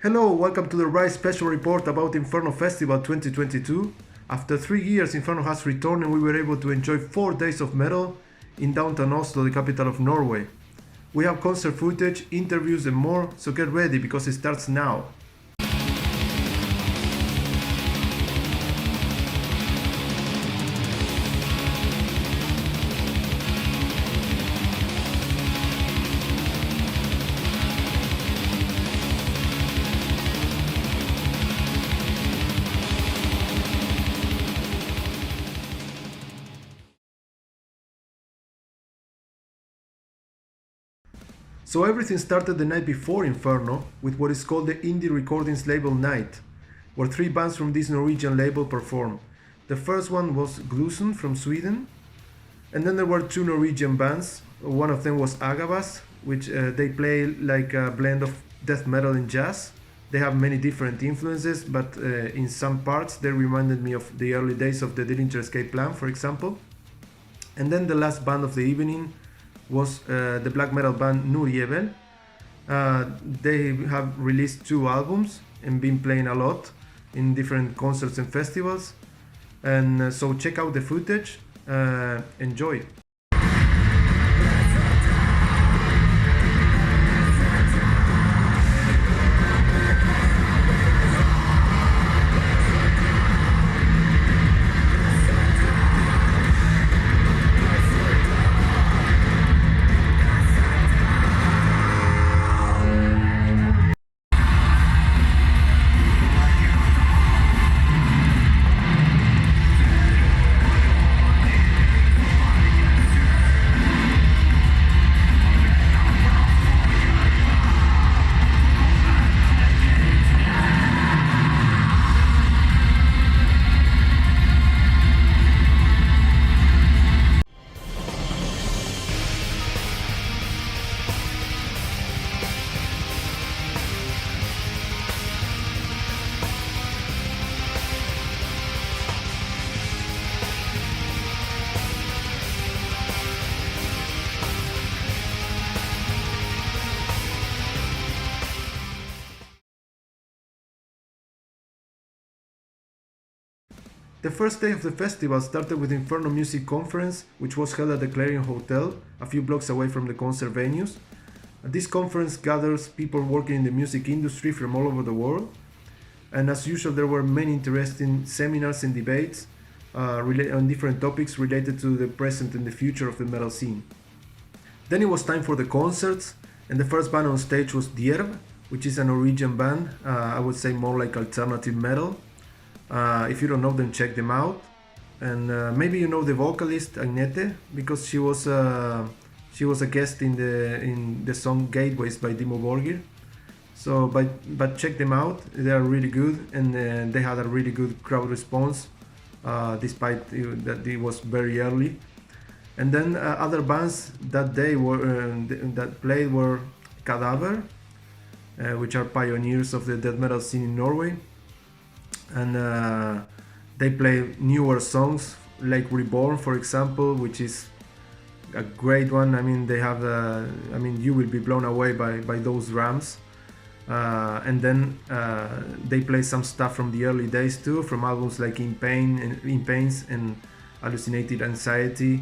Hello, welcome to the Rise special report about Inferno Festival 2022. After 3 years, Inferno has returned and we were able to enjoy 4 days of metal in downtown Oslo, the capital of Norway. We have concert footage, interviews and more, so get ready because it starts now. So everything started the night before Inferno with what is called the Indie Recordings Label Night, where 3 bands from this Norwegian label performed. The first one was Glusen from Sweden, and then there were 2 Norwegian bands. One of them was Agabas, which they play like a blend of death metal and jazz. They have many different influences, but in some parts they reminded me of the early days of the Dillinger Escape Plan, for example. And then the last band of the evening was the black metal band Norway. They have released 2 albums and been playing a lot in different concerts and festivals. And so check out the footage, enjoy. The first day of the festival started with Inferno Music Conference, which was held at the Clarion Hotel, a few blocks away from the concert venues. This conference gathers people working in the music industry from all over the world, and as usual there were many interesting seminars and debates on different topics related to the present and the future of the metal scene. Then it was time for the concerts, and the first band on stage was Djerv, which is a Norwegian band, I would say more like alternative metal. If you don't know them, check them out. And maybe you know the vocalist Agnete, because she was a guest in the song Gateways by Dimmu Borgir. So but check them out, they are really good, and they had a really good crowd response despite that it was very early. And then other bands that day that played were Cadaver, which are pioneers of the death metal scene in Norway. And they play newer songs like Reborn, for example, which is a great one. I mean, they have you will be blown away by those drums. And then they play some stuff from the early days too, from albums like In Pains and Hallucinated Anxiety.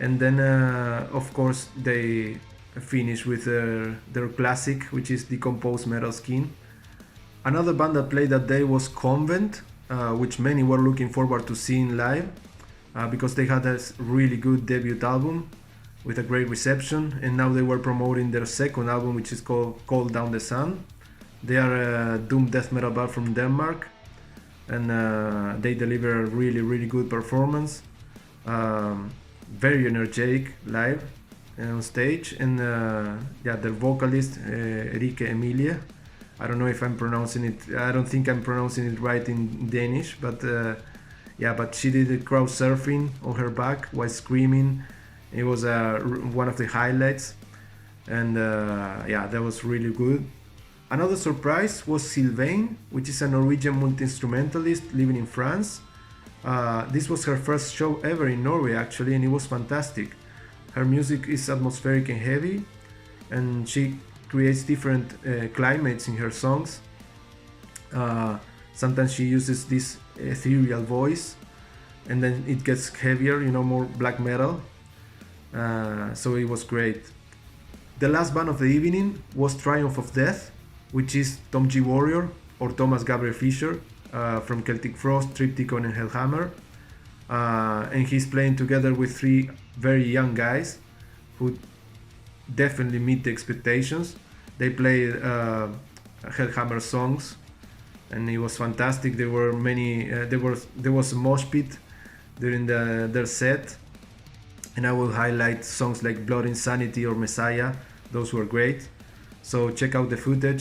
And then of course they finish with their classic, which is Decomposed Metal Skin. Another band that played that day was Convent, which many were looking forward to seeing live because they had a really good debut album with a great reception, and now they were promoting their second album, which is called Cold Down the Sun. They are a doom death metal band from Denmark, and they deliver a really good performance, very energetic live on stage, and their vocalist Rike Emilie. I don't know if I'm pronouncing it. I don't think I'm pronouncing it right in Danish, but but she did the crowd surfing on her back while screaming. It was one of the highlights, and that was really good. Another surprise was Sylvain, which is a Norwegian multi-instrumentalist living in France. This was her first show ever in Norway actually, and it was fantastic. Her music is atmospheric and heavy, and she creates different climates in her songs. Uh, Sometimes she uses this ethereal voice, and then it gets heavier, more black metal. So it was great. The last band of the evening was Triumph of Death, which is Tom G. Warrior or Thomas Gabriel Fischer from Celtic Frost, Triptychon, and Hellhammer. And he's playing together with three very young guys who definitely meet the expectations. They played Hellhammer songs, and it was fantastic. There were many. There was a mosh pit during their set, and I will highlight songs like Blood Insanity or Messiah. Those were great. So check out the footage.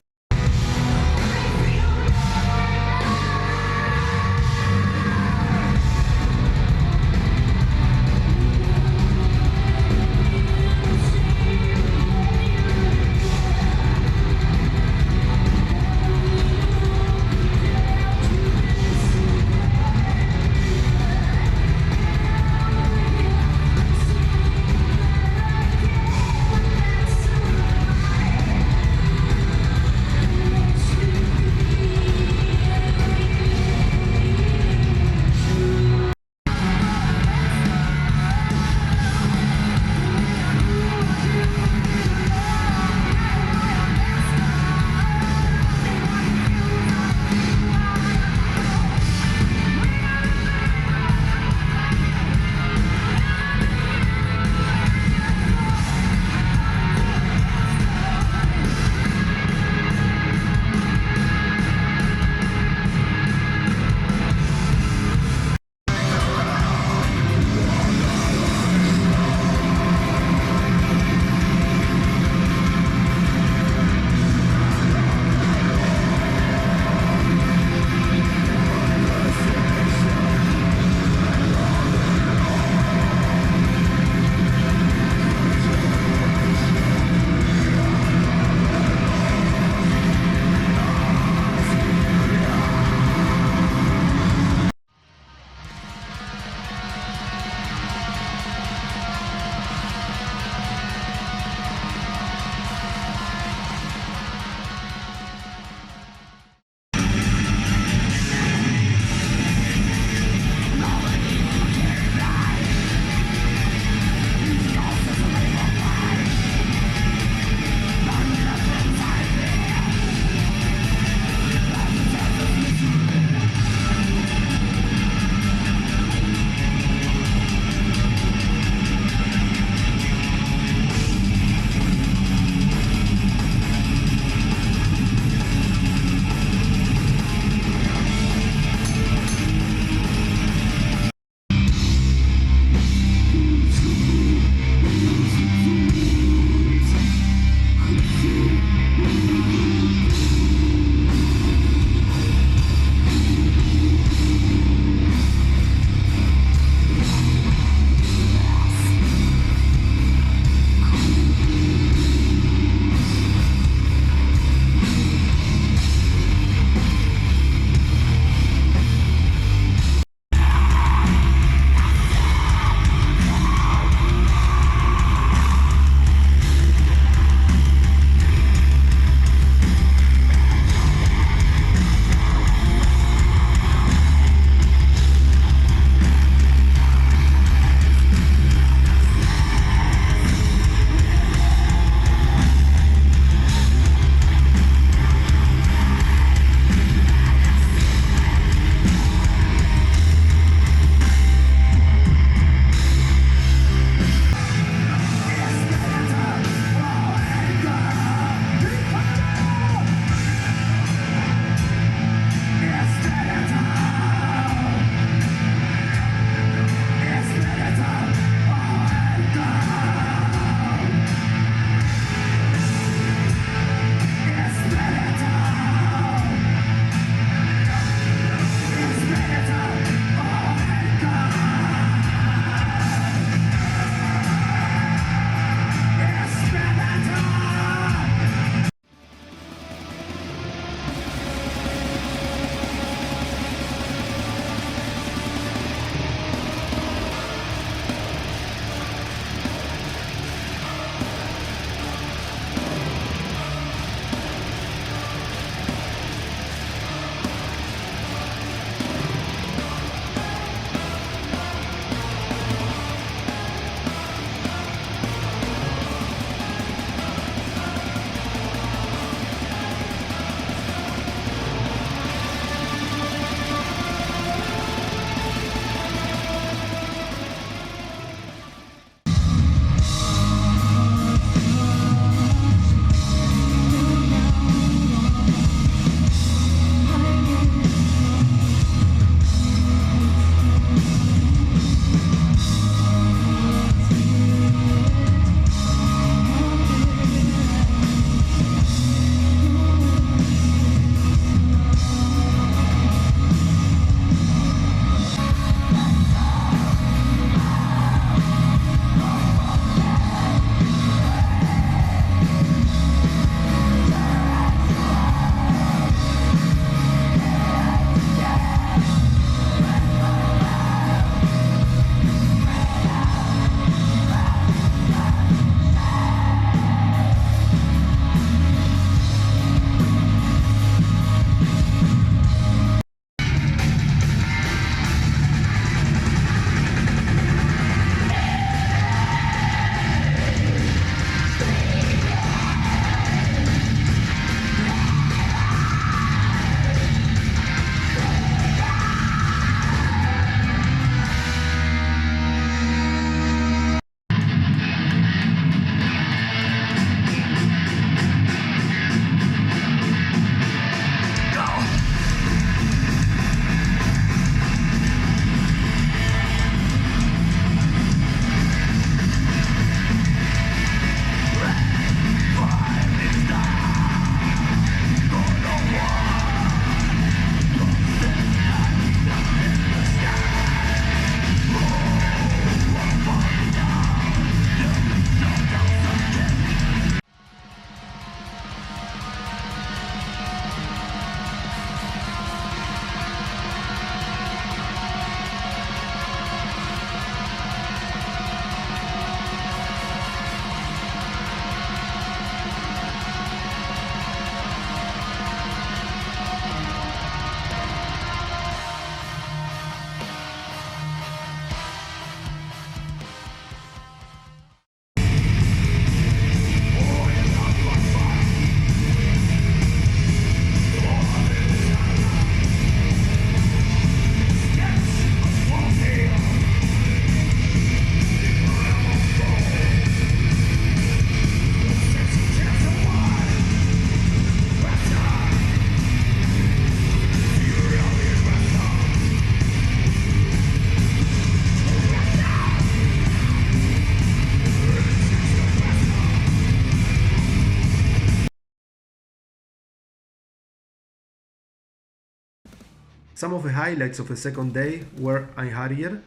Some of the highlights of the second day were Einherjar,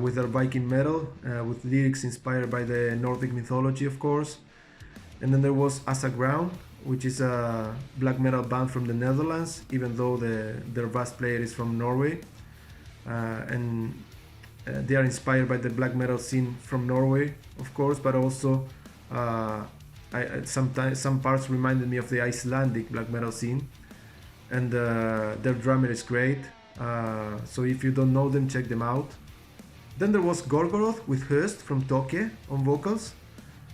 with their Viking metal, with lyrics inspired by the Nordic mythology, of course. And then there was Asa Ground, which is a black metal band from the Netherlands, even though their bass player is from Norway. They are inspired by the black metal scene from Norway, of course, but also some parts reminded me of the Icelandic black metal scene. And their drummer is great, so if you don't know them, check them out. Then there was Gorgoroth with Höst from Tokyo on vocals.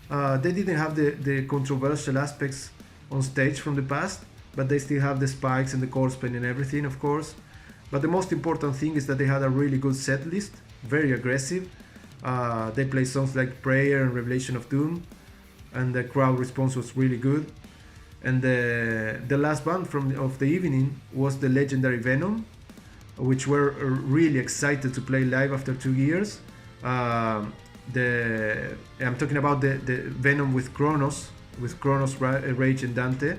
They didn't have the controversial aspects on stage from the past, but they still have the spikes and the chord pen and everything, of course. But the most important thing is that they had a really good set list, very aggressive. They play songs like Prayer and Revelation of Doom, and the crowd response was really good. And the last band of the evening was the legendary Venom, which were really excited to play live after 2 years. I'm talking about the Venom with Kronos, Rage and Dante,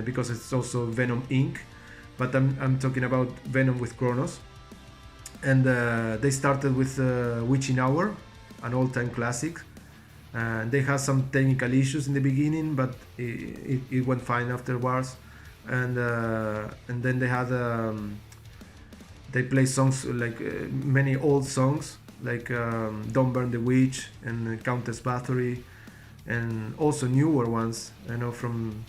because it's also Venom Inc. But I'm talking about Venom with Kronos. And they started with Witching Hour, an all-time classic. They had some technical issues in the beginning, but it went fine afterwards. And then they had they play songs like many old songs like Don't Burn the Witch and Countess Bathory, and also newer ones, from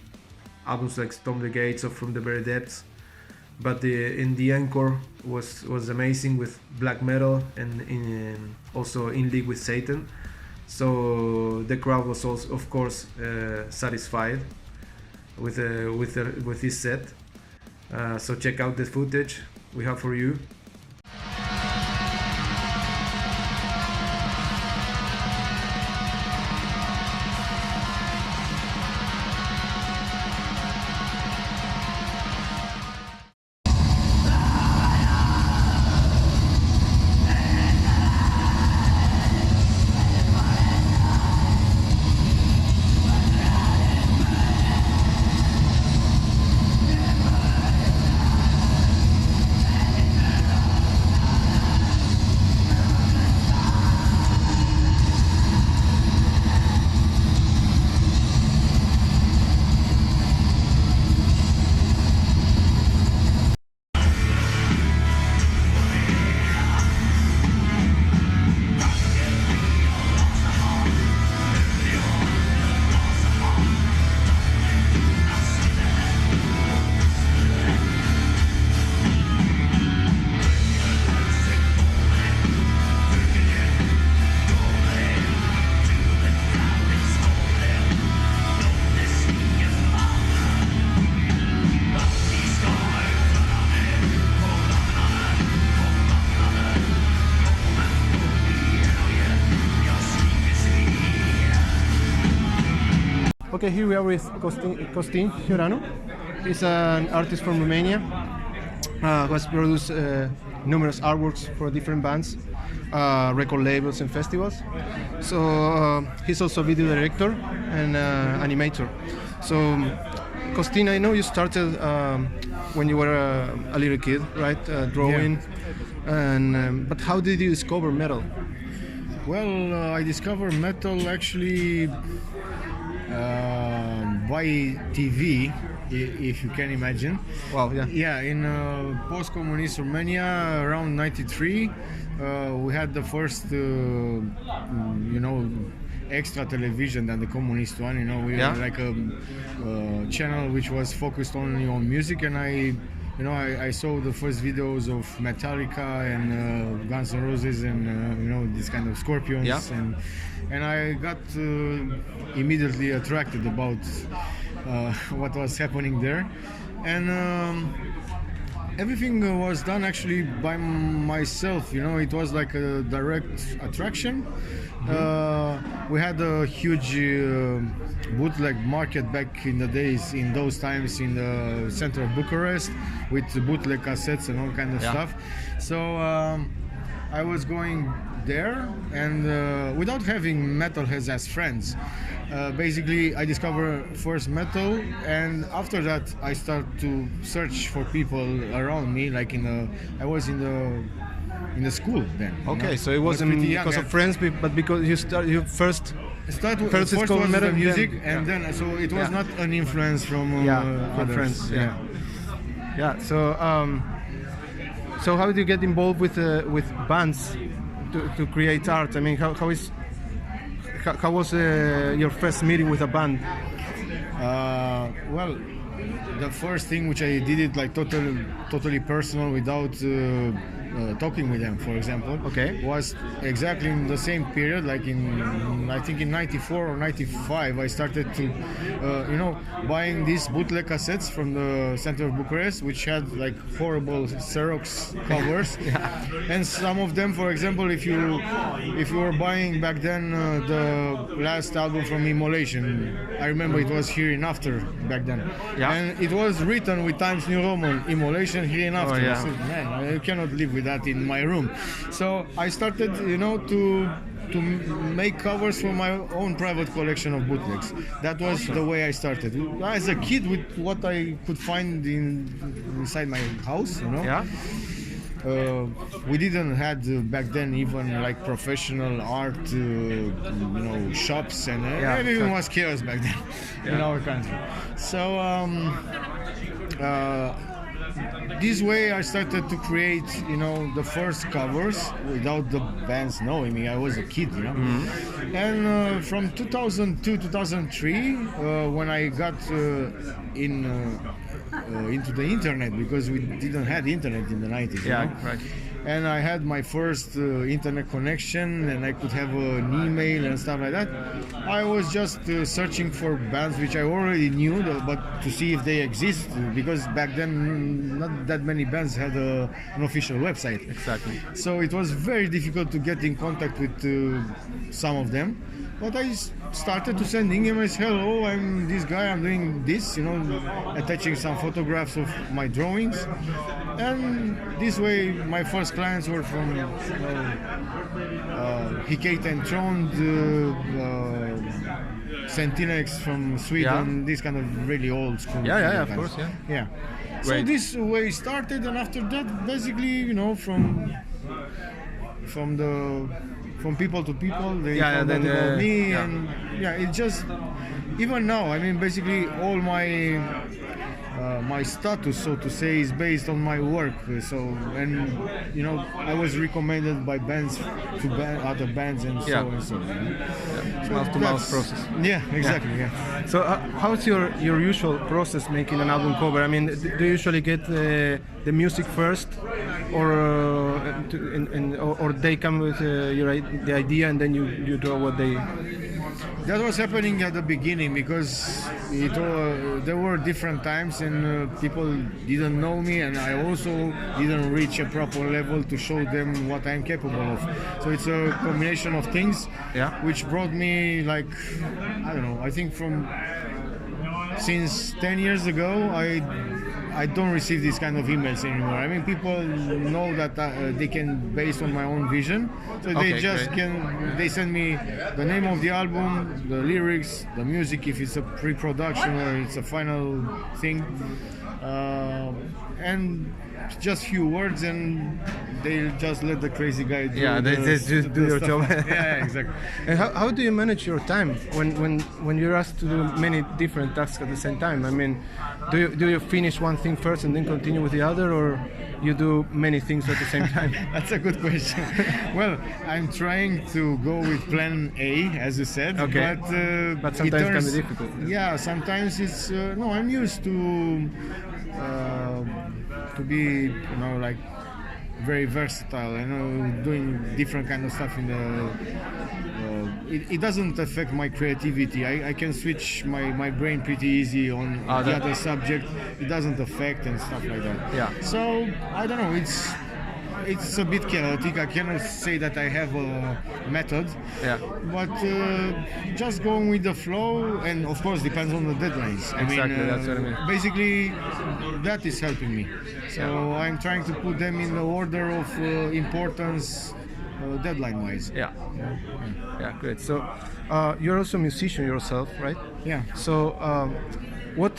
albums like Storm the Gates or From the Very Depths. But in the encore was amazing with black metal and also in league with Satan. So the crowd was also, of course, satisfied with this set. So check out the footage we have for you. Okay, here we are with Costin Chioreanu. He's an artist from Romania who has produced numerous artworks for different bands, record labels and festivals. So he's also a video director and animator. So Costin, I know you started when you were a little kid, right? Drawing. Yeah. But how did you discover metal? Well, I discovered metal actually by TV, if you can imagine. Wow, yeah. Yeah, in post-communist Romania around '93, we had the first, extra television than the communist one. We had like a channel which was focused only on music, and I saw the first videos of Metallica and Guns N' Roses and this kind of Scorpions, and I got immediately attracted about what was happening there, and everything was done actually by myself. It was like a direct attraction. We had a huge bootleg market back in the days, in those times, in the center of Bucharest, with bootleg cassettes and all kind of stuff. So I was going there, and without having metalheads as friends. Basically, I discover first metal, and after that, I start to search for people around me. Like I was in the school then. Okay, know? so it wasn't because of friends, but because you first was metal music, then, and then so it was not an influence from from others. friends. Yeah. So how do you get involved with bands to create art? I mean, how was your first meeting with a band? Well, the first thing which I did it like totally personal without talking with them, for example, was exactly in the same period, like I think in 94 or 95, I started to, buying these bootleg cassettes from the center of Bucharest, which had like horrible Xerox covers, and some of them, for example, if you were buying back then the last album from Immolation, I remember it was Hereinafter back then, and it was written with Times New Roman, Immolation, Hereinafter. So, man, I cannot live with that in my room. So I started, to make covers for my own private collection of bootlegs. That was the way I started. As a kid, with what I could find inside my house, we didn't had back then even like professional art, shops, and everything was chaos back then in our country. So this way I started to create, the first covers without the bands knowing me. I was a kid, And from 2002, 2003, when I got into the internet, because we didn't have internet in the 90s. Right. And I had my first internet connection, and I could have an email and stuff like that. I was just searching for bands which I already knew, but to see if they exist, because back then not that many bands had an official website. Exactly. So it was very difficult to get in contact with some of them. But I started to send emails, hello, I'm this guy, I'm doing this, attaching some photographs of my drawings. And this way, my first clients were from Hikate and Trond, Centinex from Sweden, this kind of really old school. Yeah, of course, Yeah. So this way started, and after that, basically, from people to people, they found out about me, and it just, even now, I mean, basically all my my status, so to say, is based on my work. So, and I was recommended by bands to other bands, and so on and so on. So mouth-to-mouth process. Yeah, exactly. So how's your usual process making an album cover? I mean, do you usually get the music first, or they come with the idea and then you draw what they? That was happening at the beginning, because there were different times, and people didn't know me, and I also didn't reach a proper level to show them what I'm capable of. So it's a combination of things, which brought me, like, I don't know, I think since 10 years ago, I don't receive these kind of emails anymore. I mean, people know that they can, based on my own vision, so they just they send me the name of the album, the lyrics, the music, if it's a pre-production or it's a final thing, and just few words, and they just let the crazy guy do they just do your job. Yeah, exactly. And how do you manage your time when you're asked to do many different tasks at the same time? I mean, do you finish one thing first and then continue with the other, or you do many things at the same time? That's a good question. Well, I'm trying to go with plan A, as you said, but sometimes it can be difficult. Yeah, sometimes it's no. I'm used to be, like, very versatile, doing different kind of stuff in the. It doesn't affect my creativity. I can switch my brain pretty easy on the other subject. It doesn't affect and stuff like that. Yeah. So I don't know. It's a bit chaotic. I cannot say that I have a method. Yeah. But just going with the flow, and of course depends on the deadlines. Exactly, that's what I mean. Basically, that is helping me. So I'm trying to put them in the order of importance deadline-wise. Yeah. Yeah, great. So you're also a musician yourself, right? Yeah. So what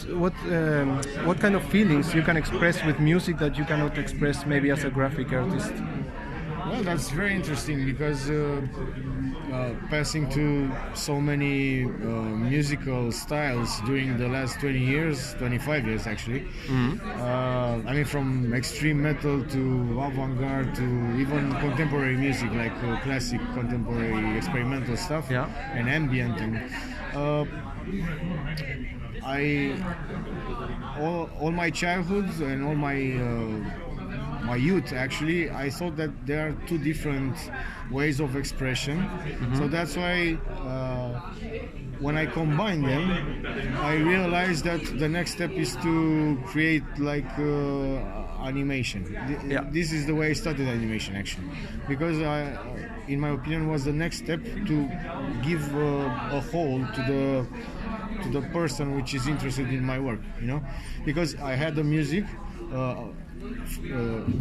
kind of feelings you can express with music that you cannot express maybe as a graphic artist? Well, that's very interesting because passing to so many musical styles during the last 20 years, 25 years actually. I mean, from extreme metal to avant-garde to even contemporary music, like classic contemporary experimental stuff, and ambient. And all my childhood and all my youth, actually, I thought that there are two different ways of expression. So that's why when I combine them, I realized that the next step is to create like animation. This is the way I started animation, actually, because in my opinion, was the next step to give a whole to the person which is interested in my work, you know, because I had the music.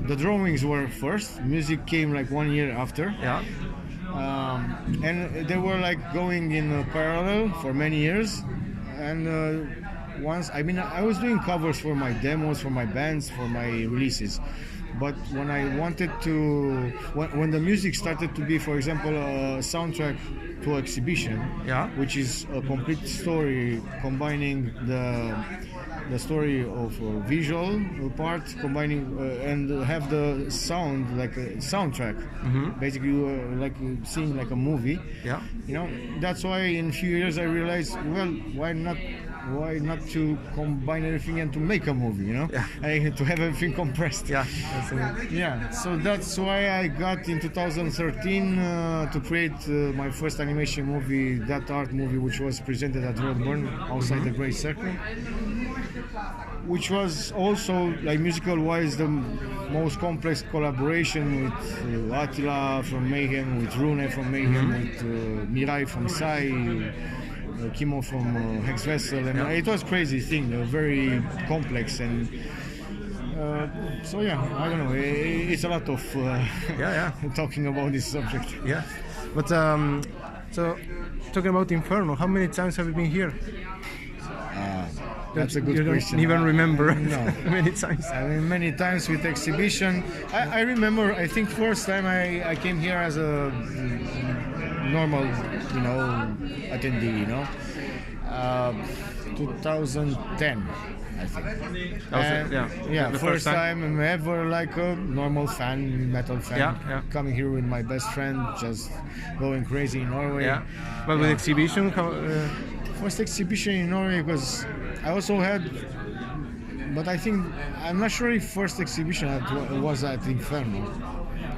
The drawings were first. Music came like 1 year after. And they were like going in parallel for many years. And once, I mean, I was doing covers for my demos, for my bands, for my releases. But when I wanted to, when the music started to be, for example, a soundtrack to exhibition, which is a complete story combining the story of visual part, combining and have the sound like a soundtrack, basically like seeing like a movie. You know, that's why in a few years I realized, well, why not to combine everything and to make a movie, you know, to have everything compressed. So that's why I got in 2013 to create my first animation movie, that art movie, which was presented at Roadburn outside the Great Circle, which was also, like, musical wise, the most complex collaboration with Attila from Mayhem, with Rune from Mayhem, with Mirai from Sai, Kimo from Hex Vessel, and it was crazy thing, very complex. And so I don't know, it's a lot of talking about this subject. But so talking about Inferno, how many times have you been here? That's a good question. You don't even remember? No. Many times. I mean, many times with exhibition. I remember, I think first time I came here as a normal, you know, attendee, you know, 2010, I think. The first time ever, like a normal fan, metal fan, coming here with my best friend, just going crazy in Norway. But with exhibition, how? First exhibition in Norway, because I also had, but I think, I'm not sure if first exhibition was at Inferno.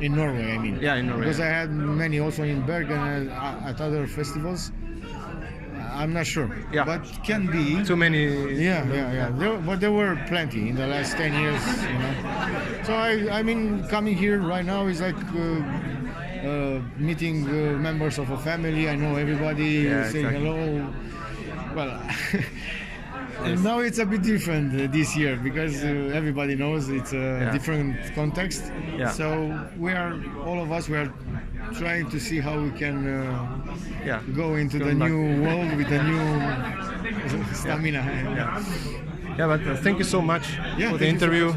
In Norway, I mean. In Norway. Because I had many also in Bergen and at other festivals. I'm not sure. But can be. Too many. But there were plenty in the last 10 years, you know. So I mean, coming here right now is like meeting members of a family. I know everybody, saying hello. Well, now it's a bit different this year because everybody knows it's a different context. So all of us, we are trying to see how we can go into the new world with the new stamina. But thank you so much for the interview.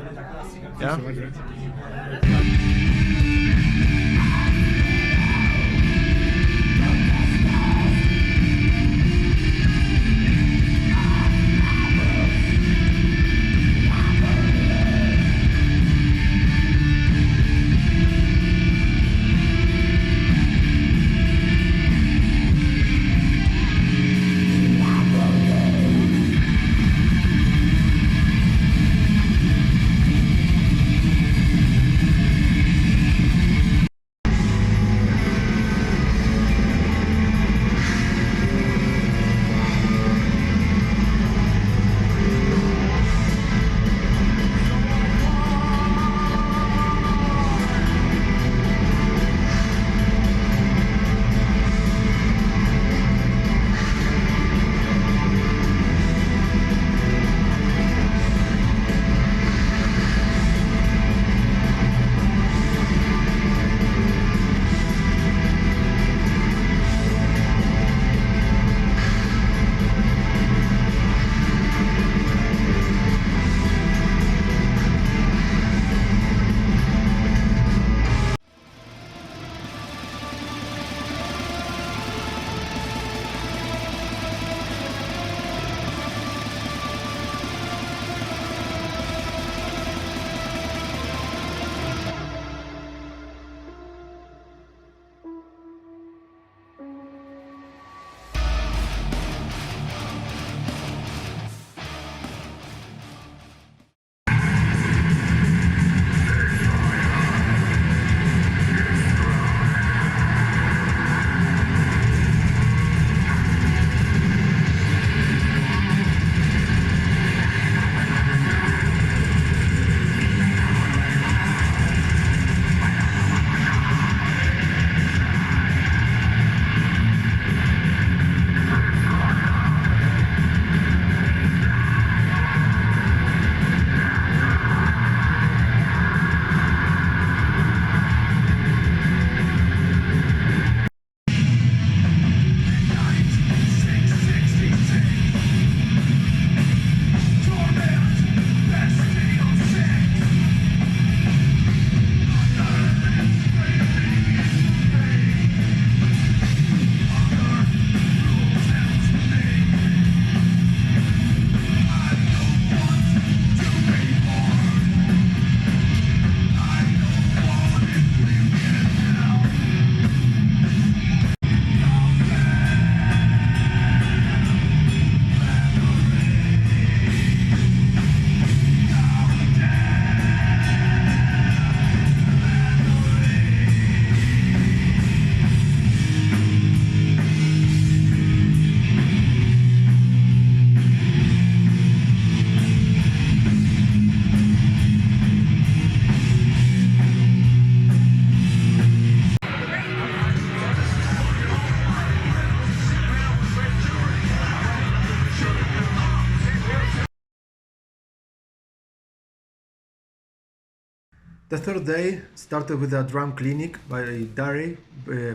The third day started with a drum clinic by Dari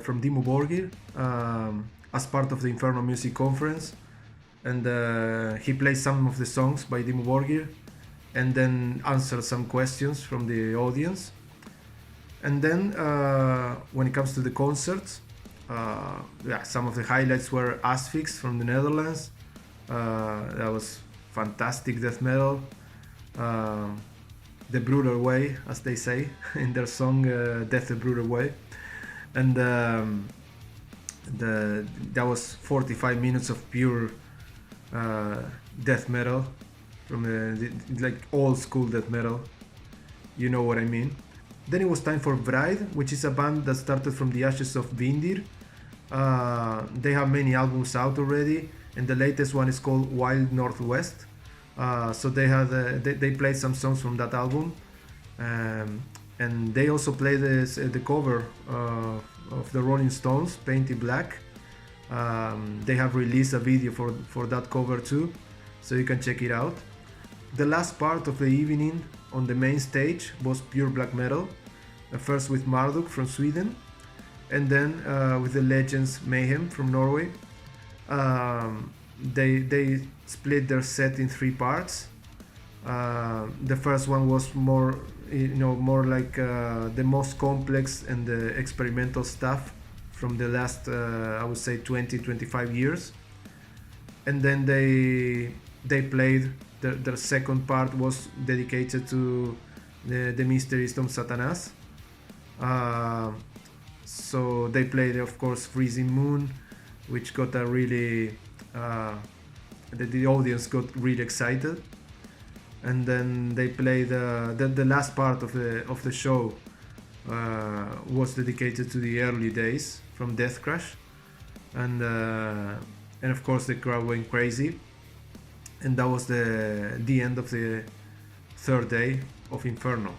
from Dimmu Borgir as part of the Inferno Music Conference, and he played some of the songs by Dimmu Borgir and then answered some questions from the audience. And then when it comes to the concerts, some of the highlights were Asphyx from the Netherlands. That was fantastic death metal. The brutal way, as they say in their song Death the Brutal Way. And that was 45 minutes of pure death metal, from like old school death metal, you know what I mean. Then it was time for Bride, which is a band that started from the ashes of Vindir. They have many albums out already, and the latest one is called Wild Northwest. So they played some songs from that album, and they also played the cover of the Rolling Stones, Painted Black. They have released a video for that cover too, so you can check it out. The last part of the evening on the main stage was pure black metal, first with Marduk from Sweden, and then with the Legends Mayhem from Norway. They split their set in three parts. The first one was more like the most complex and the experimental stuff from the last I would say 20-25 years, and then they played their second part was dedicated to the Mysteries of Satanas. So they played, of course, Freezing Moon, which got a really the audience got really excited. And then they played the last part of the show was dedicated to the early days from Death Crash, and of course the crowd went crazy, and that was the end of the third day of Inferno.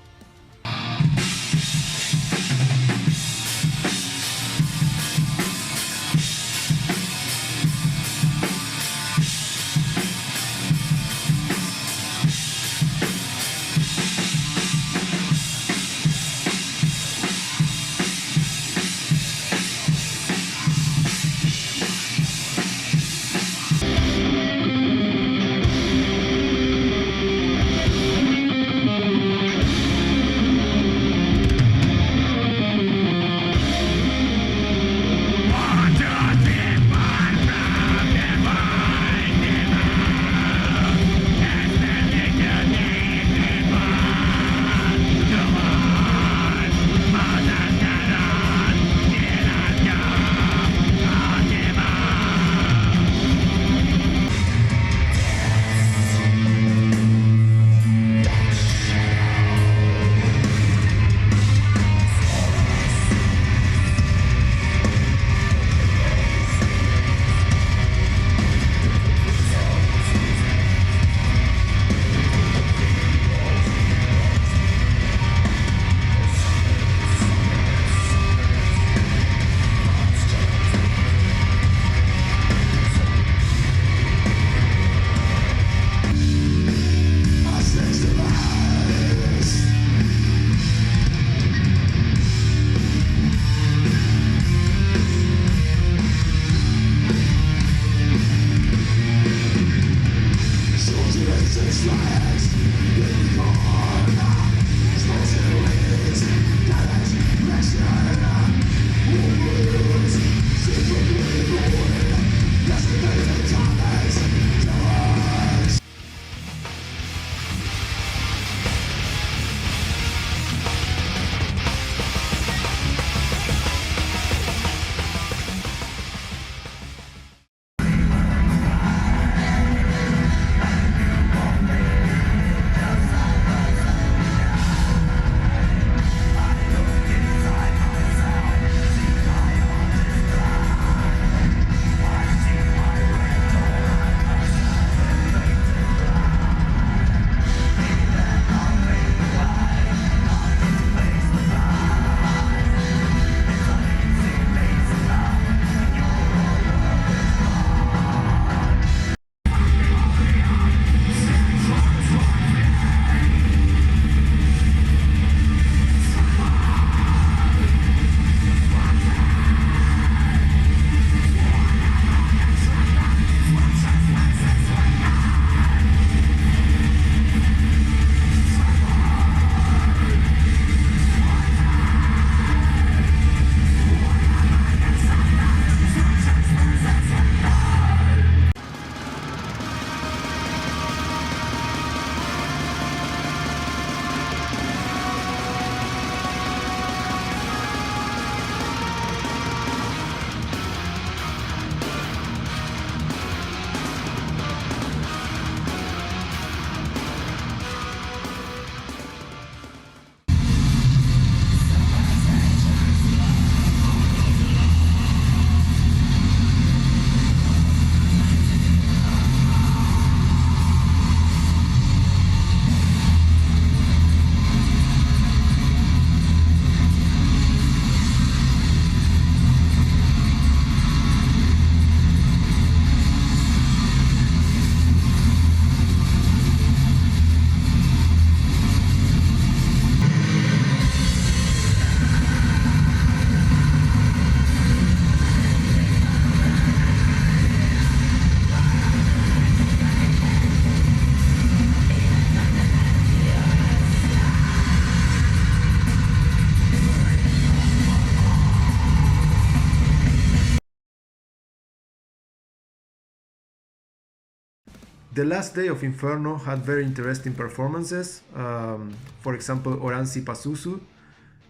The last day of Inferno had very interesting performances. For example, Oranssi Pasusu.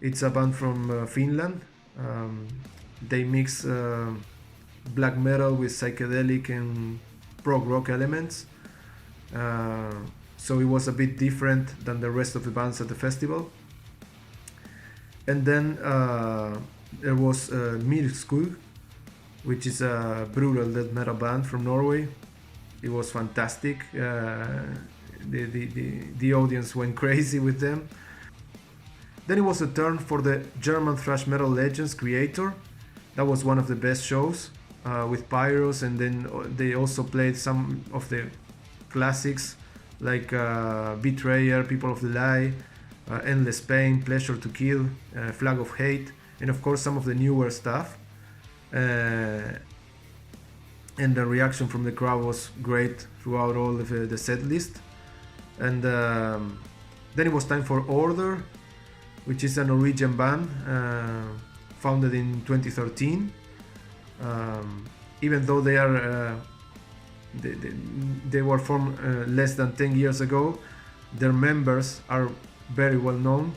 It's a band from Finland. They mix black metal with psychedelic and prog rock elements. So it was a bit different than the rest of the bands at the festival. And then there was Myrskug, which is a brutal death metal band from Norway. It was fantastic. The audience went crazy with them. Then it was a turn for the German thrash metal legends Creator. That was one of the best shows with pyros, and then they also played some of the classics like Betrayer, People of the Lie, Endless Pain, Pleasure to Kill, Flag of Hate, and of course some of the newer stuff. And the reaction from the crowd was great throughout all of the set list. And then it was time for Order, which is a Norwegian band founded in 2013. Even though they were formed less than 10 years ago, their members are very well known,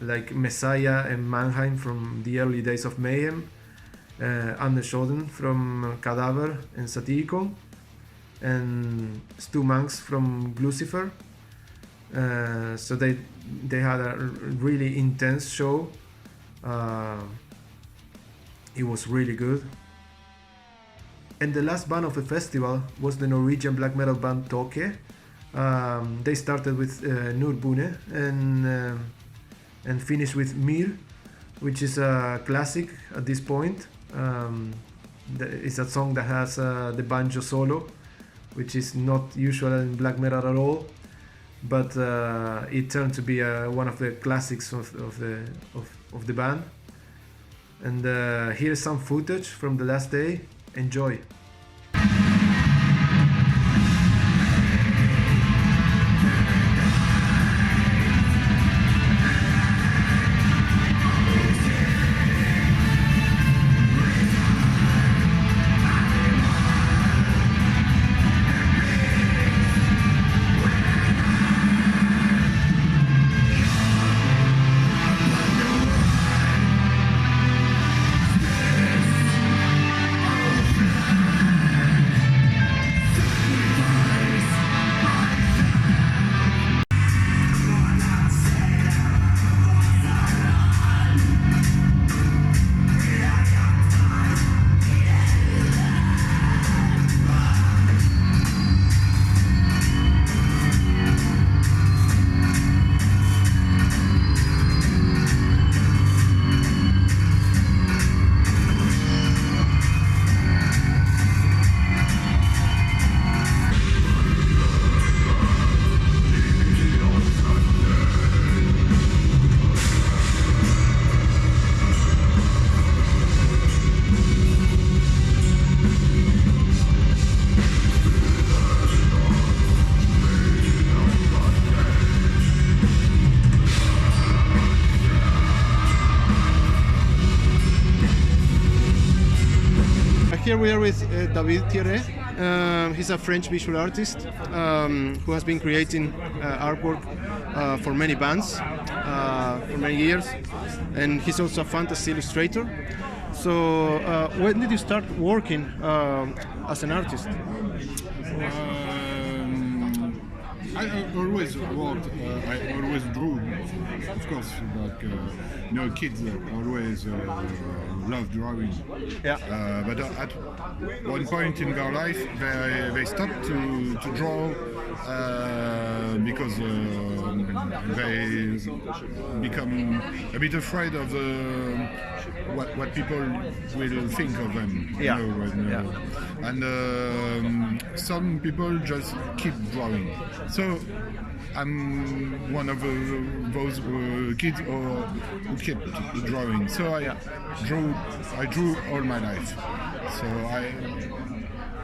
like Messiah and Mannheim from the early days of Mayhem, Anders Schoden from Cadaver and Satyricon, and Stu Manx from Lucifer. So they had a really intense show. It was really good. And the last band of the festival was the Norwegian black metal band Tåke. They started with Nurbune and finished with Myr, which is a classic at this point. It's a song that has the banjo solo, which is not usual in black metal at all, but it turned to be one of the classics of the band. And here's some footage from the last day. Enjoy. Here we are with David Thierry. He's a French visual artist who has been creating artwork for many bands for many years, and he's also a fantasy illustrator. So when did you start working as an artist? I always worked, I always drew, of course, like, kids always love drawing. Yeah. But at one point in their life, they stopped to draw because they become a bit afraid of what people will think of them. Yeah. And some people just keep drawing. So I'm one of those kids who kept drawing. So I drew all my life. So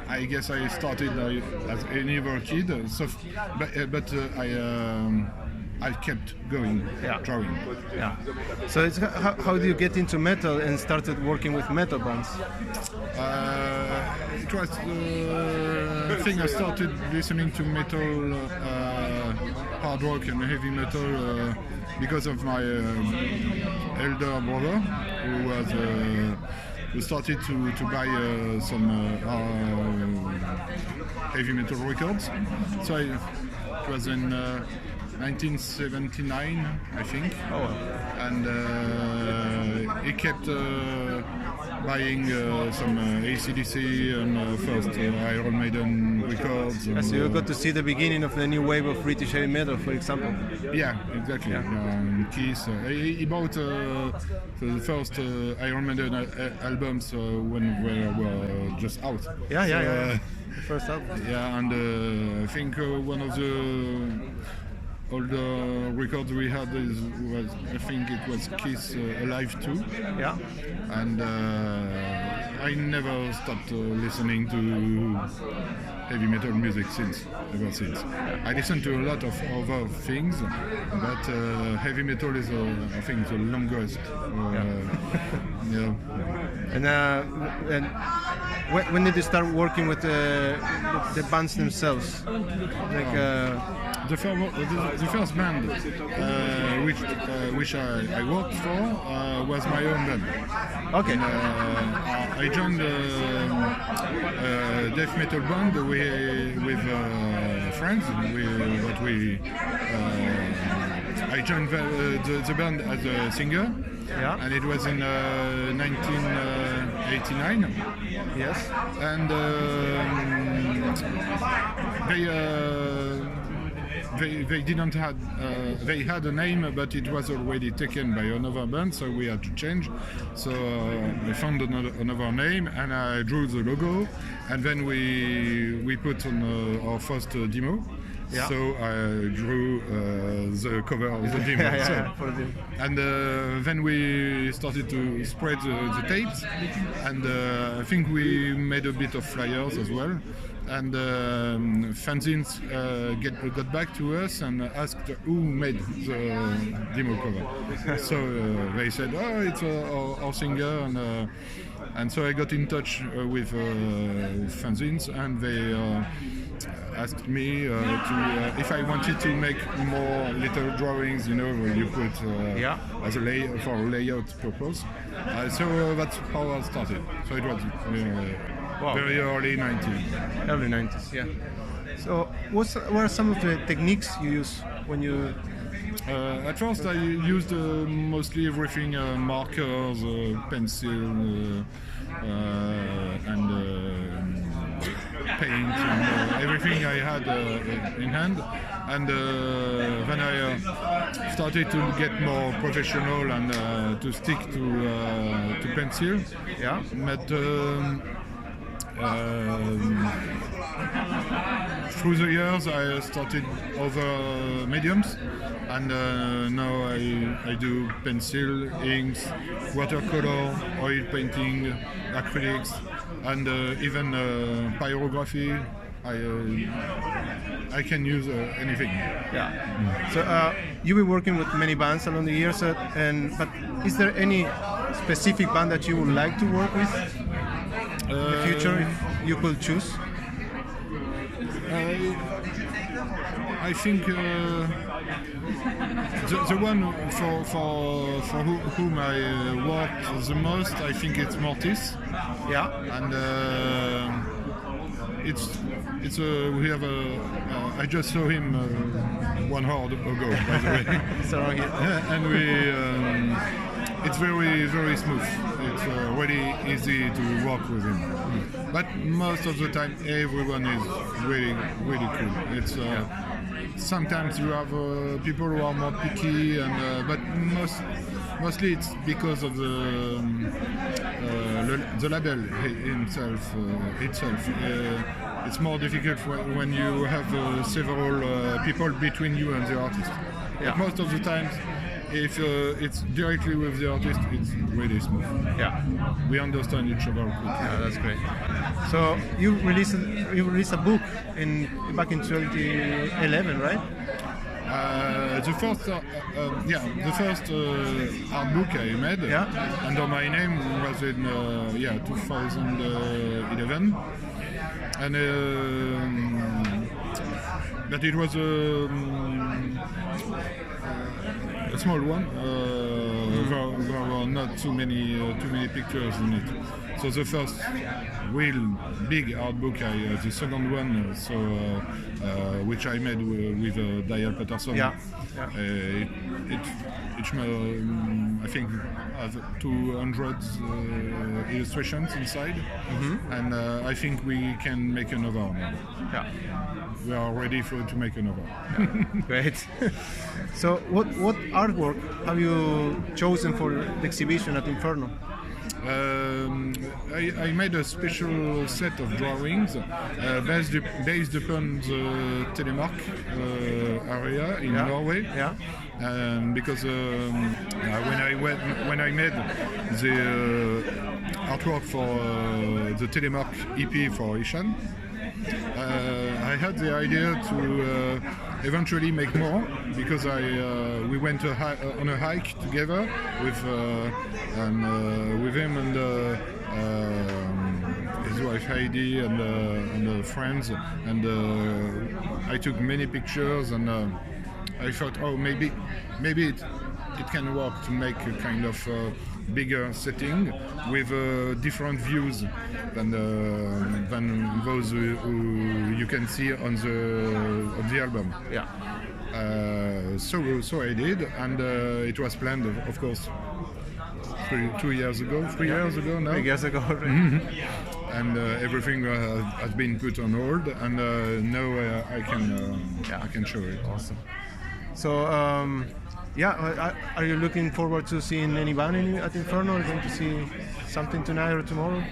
I guess I started as any other kid. But I kept going, drawing. Yeah. So it's, how do you get into metal and started working with metal bands? it was the thing I started listening to metal, hard rock and heavy metal because of my elder brother, who started to buy some heavy metal records. So it was in 1979, I think. Oh. And he kept buying some AC/DC and first Iron Maiden records. So you got to see the beginning of the new wave of British heavy metal, for example. Yeah, exactly. Yeah. Kiss. He bought the first Iron Maiden albums when they were just out. Yeah. First album. Yeah, and I think one of the older records we had was I think it was Kiss Alive 2. Yeah. And I never stopped listening to heavy metal music ever since. I listen to a lot of other things, but heavy metal is, I think, the longest. Yeah. And when did you start working with the bands themselves? Like. The first band which I worked for was my own band. Okay. And, I joined a death metal band with friends. I joined the band as a singer. Yeah. And it was in 1989. Yes. And they didn't have they had a name, but it was already taken by another band, so we had to change. So I found another name, and I drew the logo, and then we put on our first demo. Yeah. So I drew the cover of the demo. And then we started to spread the tapes, and I think we made a bit of flyers as well. And fanzines got back to us and asked who made the demo cover. So they said, "Oh, it's our singer," and so I got in touch with fanzines, and they asked me if I wanted to make more little drawings, where you put as a for a layout purpose. So that's how I started. So it was. Wow. Very early 90s. Early 90s, yeah. So what are some of the techniques you use when you... At first I used mostly everything, markers, pencil, and paint, and everything I had in hand. And then I started to get more professional and to stick to pencil. Yeah. But through the years I started other mediums, and now I do pencil, inks, watercolor, oil painting, acrylics, and even pyrography. I can use anything. Yeah. So you've been working with many bands along the years, but is there any specific band that you would like to work with in the future, if you could choose? I think the one for whom I worked the most, I think it's Mortis. Yeah. And we have I just saw him 1 hour ago, by the way. So and it's very, very smooth. It's really easy to work with him. But most of the time, everyone is really, really cool. It's sometimes you have people who are more picky, and but mostly it's because of the label itself. It's more difficult when you have several people between you and the artist. Yeah. But most of the times, if it's directly with the artist, it's really smooth. Yeah. We understand each other quickly. Yeah, that's great. So you released a book back in 2011, right? The first art book I made under my name was in 2011, and but it was a small one. There were not too many pictures in it. So the first real big art book, the second one, which I made with Dial Patterson. Yeah. I think has 200 illustrations inside, and I think we can make another now. Yeah. We are ready to make another. Great. So, what artwork have you chosen for the exhibition at Inferno? I made a special set of drawings based upon the Telemark area in Norway. Yeah. Because when I made the artwork for the Telemark EP for Ishan, I had the idea to eventually make more, because we went on a hike together with him and his wife Heidi and friends, and I took many pictures, and I thought, oh, maybe it can work to make a kind of bigger setting with different views than those you can see on the album. Yeah. So I did, and it was planned, of course, 3 years ago now. 3 years ago. And everything has been put on hold, and now I can show it. Awesome. So, are you looking forward to seeing any band at Inferno? Are you going to see something tonight or tomorrow?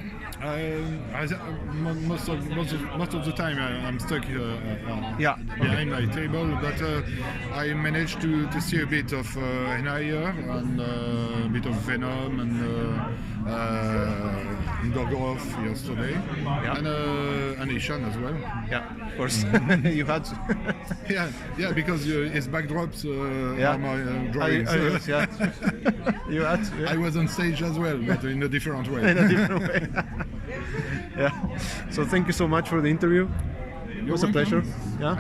Most of the time I'm stuck behind my table, but I managed to see a bit of Anaya and a bit of Venom and Dorgorov yesterday, and Ishan as well. Yeah, of course. You had to. yeah, because his backdrops are my drawings. You had to. Yeah. I was on stage as well, but in a different way. In a different way. Yeah. So thank you so much for the interview. It was a pleasure. Yeah.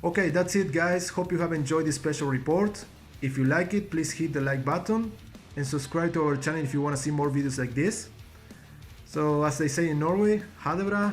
Okay, that's it guys, hope you have enjoyed this special report. If you like it, please hit the like button and subscribe to our channel if you want to see more videos like this. So as they say in Norway, ha det bra!